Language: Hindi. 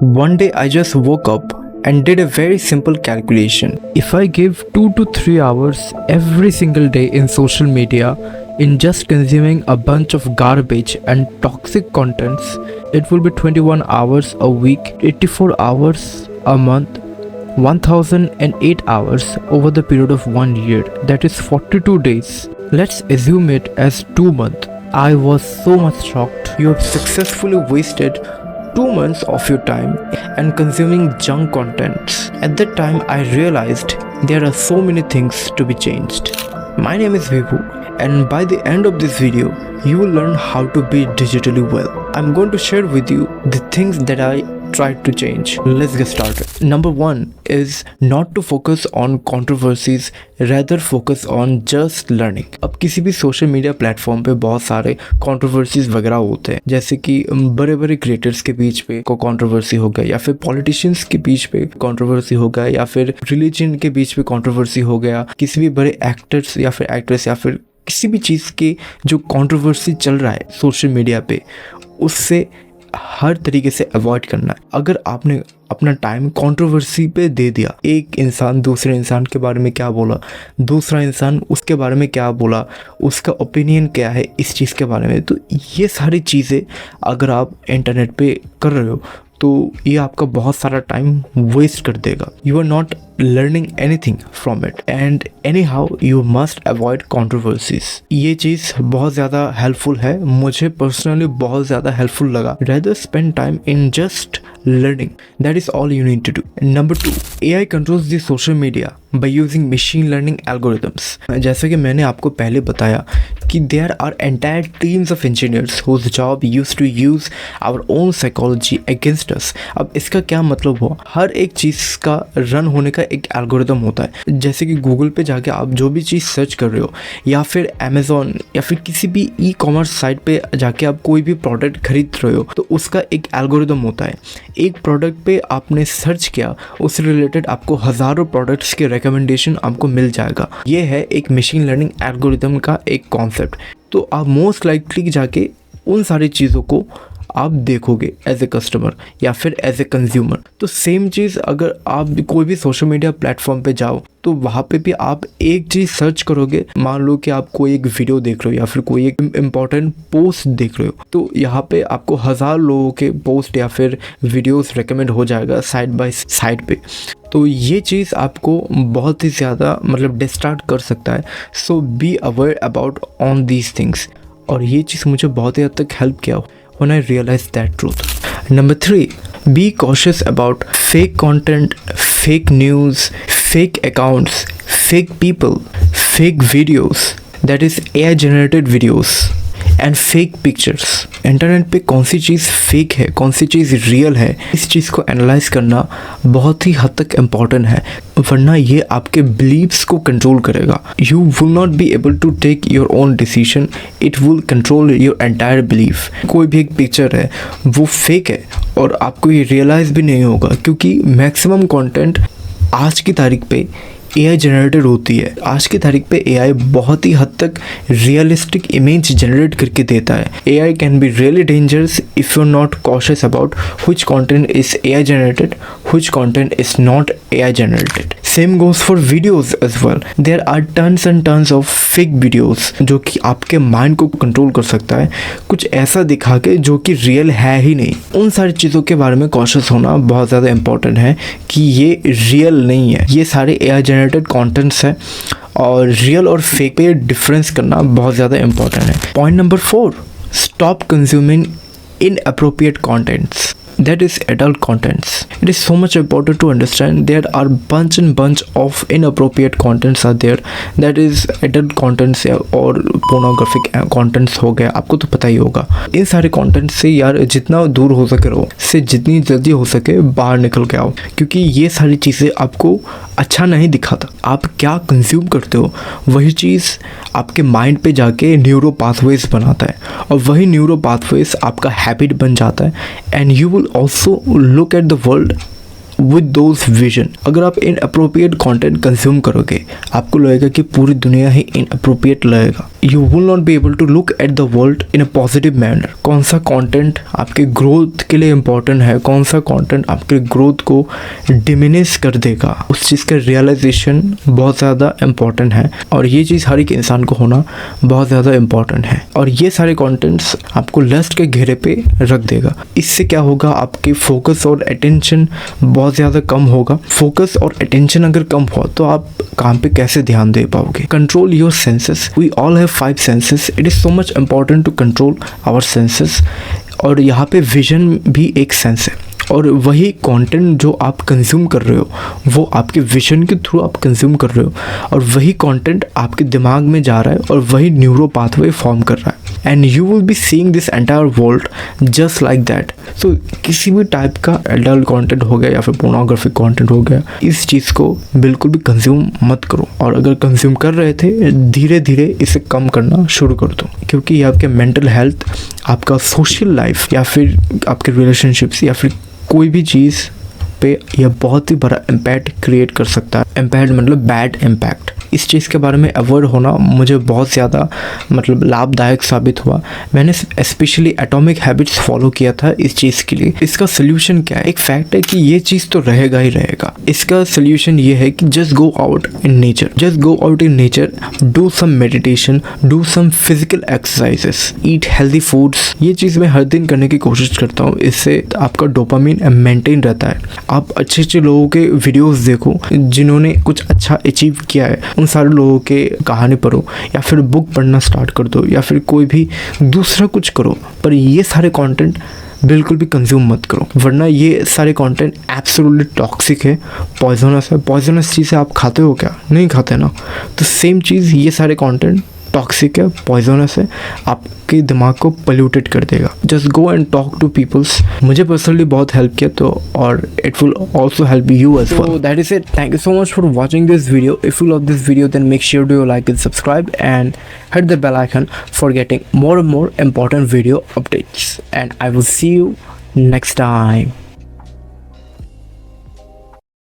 One day I just woke up and did a very simple calculation. If I give 2 to 3 hours every single day in social media in just consuming a bunch of garbage and toxic contents, it will be 21 hours a week, 84 hours a month, 1008 hours over the period of 1 year. That is 42 days. Let's assume it as 2 months. I was so much shocked. You have successfully wasted 2 months of your time and consuming junk contents. At that time I realized there are so many things to be changed. My name is Vibhu, and by the end of this video you will learn how to be digitally well. I'm going to share with you the things that I tried to change. Let's get started. Number 1 is not to focus on controversies, rather focus on just learning. अब किसी भी सोशल मीडिया प्लेटफॉर्म पे बहुत सारे कंट्रोवर्सीज वगैरह होते हैं, जैसे कि बड़े बड़े क्रिएटर्स के बीच पे को कंट्रोवर्सी हो गया, या फिर पॉलिटिशियंस के बीच पे कंट्रोवर्सी हो गया, या फिर रिलीजन के बीच पे कंट्रोवर्सी हो गया, किसी भी बड़े एक्टर्स या फिर एक्ट्रेस या फिर किसी भी चीज़ के जो कंट्रोवर्सी चल रहा है सोशल मीडिया पे, उससे हर तरीके से अवॉइड करना है। अगर आपने अपना टाइम कंट्रोवर्सी पे दे दिया, एक इंसान दूसरे इंसान के बारे में क्या बोला, दूसरा इंसान उसके बारे में क्या बोला, उसका ओपिनियन क्या है इस चीज़ के बारे में, तो ये सारी चीज़ें अगर आप इंटरनेट पे कर रहे हो तो ये आपका बहुत सारा टाइम वेस्ट कर देगा. You are not learning anything from it and anyhow you must avoid controversies. ये चीज़ बहुत ज़्यादा हेल्पफुल है, मुझे पर्सनली बहुत ज़्यादा हेल्पफुल लगा. Rather spend time in just learning. That is all you need to do. Number 2, AI controls the social media by using machine learning algorithms. जैसा कि मैंने आपको पहले बताया कि there are entire teams of engineers whose job used to use our own psychology against us. अब इसका क्या मतलब हुआ? हर एक चीज़ का रन होने का एक एल्गोरिदम होता है. जैसे कि गूगल पे जाके आप जो भी चीज़ सर्च कर रहे हो, या फिर अमेज़ॉन या फिर किसी भी ई कॉमर्स साइट पे जाके आप कोई भी प्रोडक्ट खरीद रहे हो, तो उसका एक एल्गोरिदम होता है. एक प्रोडक्ट पे आपने सर्च किया, उससे रिलेटेड आपको हज़ारों प्रोडक्ट्स के रिकमेंडेशन आपको मिल जाएगा. ये है एक मशीन लर्निंग एल्गोरिदम का एक कॉन्सेप्ट. तो आप मोस्ट लाइकली जाके उन सारी चीज़ों को आप देखोगे एज ए कस्टमर या फिर एज ए कंज्यूमर. तो सेम चीज़ अगर आप कोई भी सोशल मीडिया प्लेटफॉर्म पे जाओ तो वहाँ पे भी आप एक चीज़ सर्च करोगे. मान लो कि आप कोई एक वीडियो देख रहे हो या फिर कोई एक इम्पॉर्टेंट पोस्ट देख रहे हो, तो यहाँ पे आपको 1000 लोगों के पोस्ट या फिर वीडियोस रेकमेंड हो जाएगा साइड बाय साइड पे. तो ये चीज़ आपको बहुत ही ज़्यादा मतलब डिस्ट्रैक्ट कर सकता है. So be aware about on these things. और ये चीज़ मुझे बहुत ही हद तक हेल्प किया when I realized that truth. Number 3, be cautious about fake content, fake news, fake accounts, fake people, fake videos, that is AI generated videos and fake pictures. Internet पे कौन सी चीज़ फेक है, कौन सी चीज़ रियल है, इस चीज़ को एनालाइज करना बहुत ही हद तक इम्पॉर्टेंट है, वरना ये आपके बिलीव्स को कंट्रोल करेगा. You will not be able to take your own decision, it will control your entire belief. कोई भी एक पिक्चर है वो फेक है और आपको ये रियलाइज़ भी नहीं होगा, क्योंकि मैक्सिमम कंटेंट आज की तारीख पे AI जनरेटेड होती है. आज की तारीख पे AI बहुत ही हद तक रियलिस्टिक इमेज जनरेट करके देता है. AI can be really dangerous if you are not cautious about which content is AI generated, which content is not AI generated. Same goes for videos as well. There are tons and tons of fake videos जो कि आपके माइंड को कंट्रोल कर सकता है, कुछ ऐसा दिखा के जो कि रियल है ही नहीं. उन सारी चीज़ों के बारे में कॉशियस होना बहुत ज़्यादा इंपॉर्टेंट है कि ये रियल नहीं है, ये सारे AI जनरेटेड कंटेंट्स है, और रियल और फेक पे डिफरेंस करना बहुत ज़्यादा इंपॉर्टेंट है. Point number 4, stop consuming inappropriate contents, that is adult contents. It is so much important to understand there are bunch of inappropriate contents are there, that is adult contents और pornographic contents हो गया. आपको तो पता ही होगा. इन सारे contents से यार जितना दूर हो सके रहो, से जितनी जल्दी हो सके बाहर निकल के आओ, क्योंकि ये सारी चीज़ें आपको अच्छा नहीं दिखाता. आप क्या कंज्यूम करते हो वही चीज़ आपके माइंड पे जाके न्यूरो पाथवेज बनाता है, और वही न्यूरो पाथवेज आपका हैबिट बन जाता है. And you will also look at the world with those vision. अगर आप इनअप्रोप्रिएट कंटेंट कंज्यूम करोगे, आपको लगेगा कि पूरी दुनिया ही इनअप्रोप्रिएट लगेगा। You will not be able to look at the world in a positive manner. कौन सा कंटेंट आपके ग्रोथ के लिए इंपॉर्टेंट है, कौन सा कंटेंट आपके ग्रोथ को डिमिनिश कर देगा, उस चीज़ का रियलाइजेशन बहुत ज़्यादा इंपॉर्टेंट है। और ये चीज़ हर एक इंसान को होना बहुत ज़्यादा इंपॉर्टेंट है। और ये सारे कंटेंट्स आपको लस्ट के घेरे पे रख देगा। इससे क्या होगा, आपके फोकस और अटेंशन बहुत ज़्यादा कम होगा। फोकस और अटेंशन अगर कम हो तो आप काम पे कैसे ध्यान दे पाओगे। Control your senses. We all have 5 senses. It is so much important to control our senses. और यहाँ पे विजन भी एक सेंस है। और वही कंटेंट जो आप कंज्यूम कर रहे हो वो आपके विजन के थ्रू आप कंज्यूम कर रहे हो, और वही कंटेंट आपके दिमाग में जा रहा है और वही न्यूरो पाथवे फॉर्म कर रहा है। And you will be seeing this entire world just like that. So किसी भी टाइप का एडल्ट कंटेंट हो गया या फिर पोर्नोग्राफिक कंटेंट हो गया, इस चीज़ को बिल्कुल भी कंज्यूम मत करो। और अगर कंज्यूम कर रहे थे, धीरे धीरे इसे कम करना शुरू कर दो, क्योंकि ये आपके मेंटल हेल्थ, आपका सोशल लाइफ या फिर आपके रिलेशनशिप्स या फिर कोई भी चीज़ पे यह बहुत ही बड़ा इम्पैक्ट क्रिएट कर सकता है। इम्पैक्ट मतलब बैड इम्पैक्ट। इस चीज़ के बारे में अवॉइड होना मुझे बहुत ज़्यादा मतलब लाभदायक साबित हुआ। मैंने स्पेशली एटॉमिक हैबिट्स फॉलो किया था इस चीज़ के लिए। इसका सोल्यूशन क्या है? एक फैक्ट है कि ये चीज़ तो रहेगा ही रहेगा। इसका सोल्यूशन ये है कि just go out in nature. Just go out in nature, do some meditation, do some physical exercises, eat healthy foods. ये चीज़ मैं हर दिन करने की कोशिश करता हूँ। इससे आपका डोपामिन मेंटेन रहता है। आप अच्छे अच्छे लोगों के वीडियोस देखो जिन्होंने कुछ अच्छा अचीव किया है, उन सारे लोगों के कहानी पढ़ो या फिर बुक पढ़ना स्टार्ट कर दो या फिर कोई भी दूसरा कुछ करो, पर ये सारे कंटेंट बिल्कुल भी कंज्यूम मत करो, वरना ये सारे कंटेंट एब्सोल्युटली टॉक्सिक है, पॉइजनस है। पॉइजनस चीज़ें आप खाते हो क्या? नहीं खाते ना। तो सेम चीज़ ये सारे कंटेंट टॉक्सिक है, पॉइजनस है, आपके दिमाग को पोल्यूटेड कर देगा। Just go and talk to peoples. मुझे पर्सनली बहुत हेल्प किया, तो और it will also help you as well. So that is it. Thank you so much for watching this video. If you love this video then make sure to like and subscribe and hit the bell icon for getting more and more important video updates, and I will see you next time.